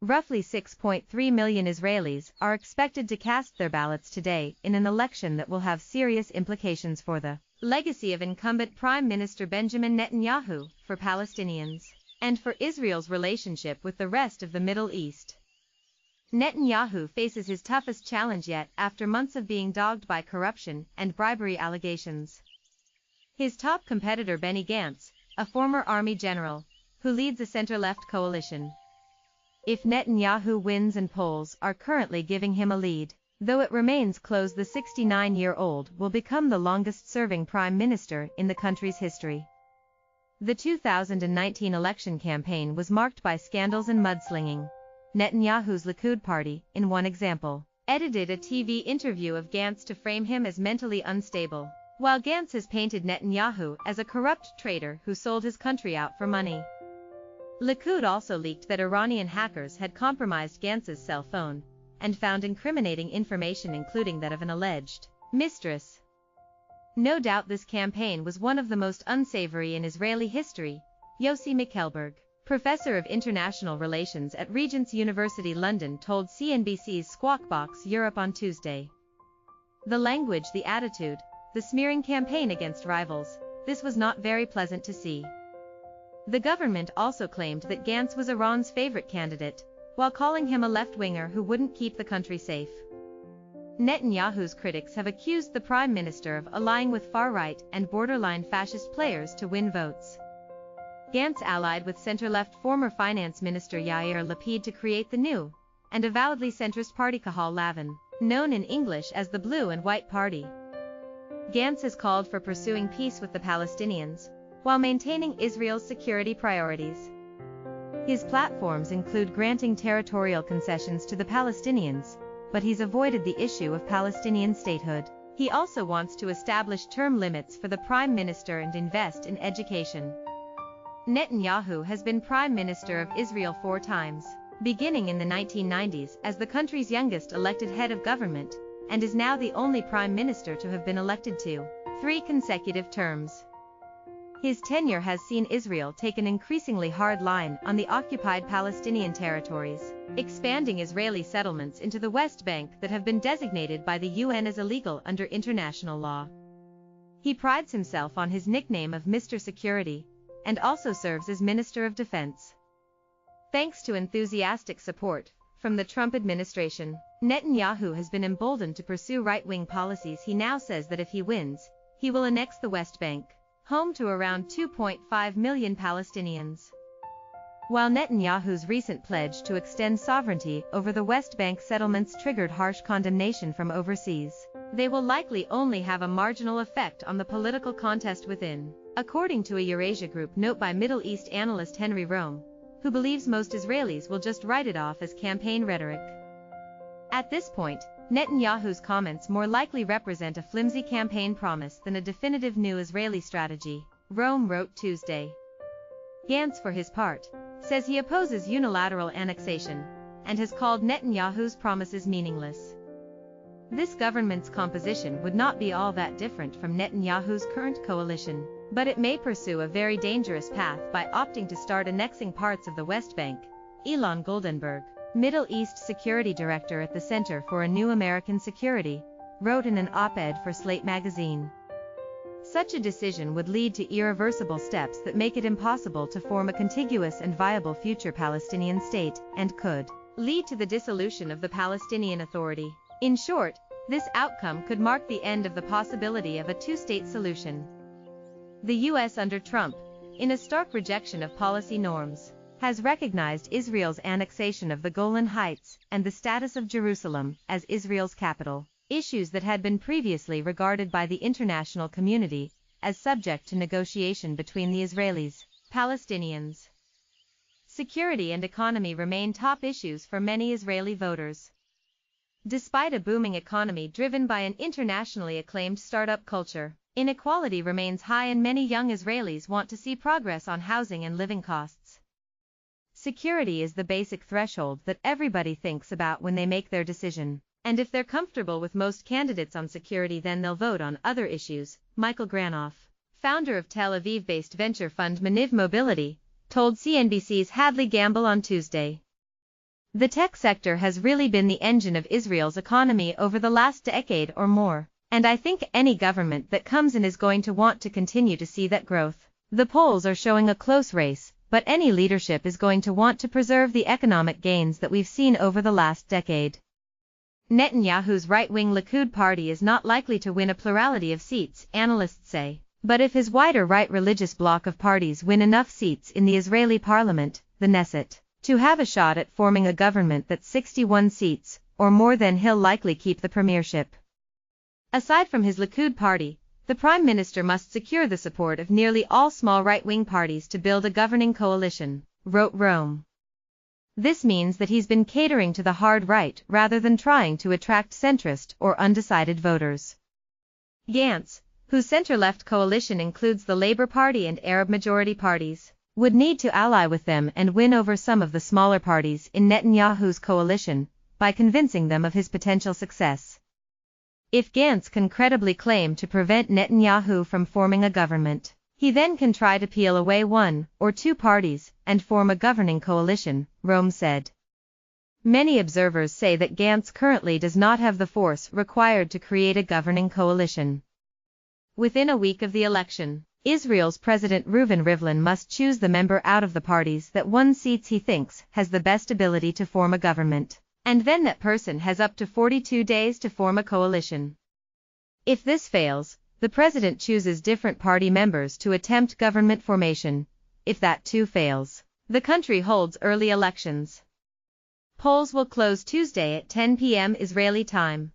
Roughly 6.3 million Israelis are expected to cast their ballots today in an election that will have serious implications for the legacy of incumbent Prime Minister Benjamin Netanyahu, for Palestinians, and for Israel's relationship with the rest of the Middle East. Netanyahu faces his toughest challenge yet after months of being dogged by corruption and bribery allegations. His top competitor Benny Gantz, a former army general, who leads a center-left coalition. If Netanyahu wins, and polls are currently giving him a lead, though it remains close, the 69-year-old will become the longest-serving prime minister in the country's history. The 2019 election campaign was marked by scandals and mudslinging. Netanyahu's Likud party, in one example, edited a TV interview of Gantz to frame him as mentally unstable, while Gantz has painted Netanyahu as a corrupt traitor who sold his country out for money. Likud also leaked that Iranian hackers had compromised Gantz's cell phone and found incriminating information, including that of an alleged mistress. No doubt this campaign was one of the most unsavory in Israeli history, Yossi Michelberg, professor of international relations at Regent's University London, told CNBC's Squawk Box Europe on Tuesday. The language, the attitude, the smearing campaign against rivals, this was not very pleasant to see. The government also claimed that Gantz was Iran's favorite candidate, while calling him a left-winger who wouldn't keep the country safe. Netanyahu's critics have accused the prime minister of allying with far-right and borderline fascist players to win votes. Gantz allied with center-left former finance minister Yair Lapid to create the new and avowedly centrist party Kahal Lavin, known in English as the Blue and White Party. Gantz has called for pursuing peace with the Palestinians, while maintaining Israel's security priorities. His platforms include granting territorial concessions to the Palestinians, but he's avoided the issue of Palestinian statehood. He also wants to establish term limits for the prime minister and invest in education. Netanyahu has been prime minister of Israel 4 times, beginning in the 1990s as the country's youngest elected head of government, and is now the only prime minister to have been elected to 3 consecutive terms. His tenure has seen Israel take an increasingly hard line on the occupied Palestinian territories, expanding Israeli settlements into the West Bank that have been designated by the UN as illegal under international law. He prides himself on his nickname of Mr. Security, and also serves as Minister of Defense. Thanks to enthusiastic support from the Trump administration, Netanyahu has been emboldened to pursue right-wing policies. He now says that if he wins, he will annex the West Bank, home to around 2.5 million Palestinians. While Netanyahu's recent pledge to extend sovereignty over the West Bank settlements triggered harsh condemnation from overseas, they will likely only have a marginal effect on the political contest within, according to a Eurasia Group note by Middle East analyst Henry Rome, who believes most Israelis will just write it off as campaign rhetoric. At this point, Netanyahu's comments more likely represent a flimsy campaign promise than a definitive new Israeli strategy, Rome wrote Tuesday. Gantz, for his part, says he opposes unilateral annexation, and has called Netanyahu's promises meaningless. This government's composition would not be all that different from Netanyahu's current coalition, but it may pursue a very dangerous path by opting to start annexing parts of the West Bank, Elon Goldenberg, Middle East Security Director at the Center for a New American Security, wrote in an op-ed for Slate magazine. Such a decision would lead to irreversible steps that make it impossible to form a contiguous and viable future Palestinian state, and could lead to the dissolution of the Palestinian Authority. In short, this outcome could mark the end of the possibility of a two-state solution. The U.S. under Trump, in a stark rejection of policy norms, has recognized Israel's annexation of the Golan Heights and the status of Jerusalem as Israel's capital, issues that had been previously regarded by the international community as subject to negotiation between the Israelis, Palestinians. Security and economy remain top issues for many Israeli voters. Despite a booming economy driven by an internationally acclaimed startup culture, inequality remains high and many young Israelis want to see progress on housing and living costs. Security is the basic threshold that everybody thinks about when they make their decision, and if they're comfortable with most candidates on security, then they'll vote on other issues. Michael Granoff, founder of Tel Aviv-based venture fund Maniv Mobility, told CNBC's Hadley Gamble on Tuesday. The tech sector has really been the engine of Israel's economy over the last decade or more, and I think any government that comes in is going to want to continue to see that growth. The polls are showing a close race, but any leadership is going to want to preserve the economic gains that we've seen over the last decade. Netanyahu's right-wing Likud party is not likely to win a plurality of seats, analysts say. But if his wider right religious bloc of parties win enough seats in the Israeli parliament, the Knesset, to have a shot at forming a government that's 61 seats, or more, then he'll likely keep the premiership. Aside from his Likud party, the Prime Minister must secure the support of nearly all small right-wing parties to build a governing coalition, wrote Rome. This means that he's been catering to the hard right rather than trying to attract centrist or undecided voters. Gantz, whose center-left coalition includes the Labour Party and Arab-majority parties, would need to ally with them and win over some of the smaller parties in Netanyahu's coalition by convincing them of his potential success. If Gantz can credibly claim to prevent Netanyahu from forming a government, he then can try to peel away one or two parties and form a governing coalition, Rome said. Many observers say that Gantz currently does not have the force required to create a governing coalition. Within a week of the election, Israel's President Reuven Rivlin must choose the member out of the parties that won seats he thinks has the best ability to form a government, and then that person has up to 42 days to form a coalition. If this fails, the president chooses different party members to attempt government formation. If that too fails, the country holds early elections. Polls will close Tuesday at 10 p.m. Israeli time.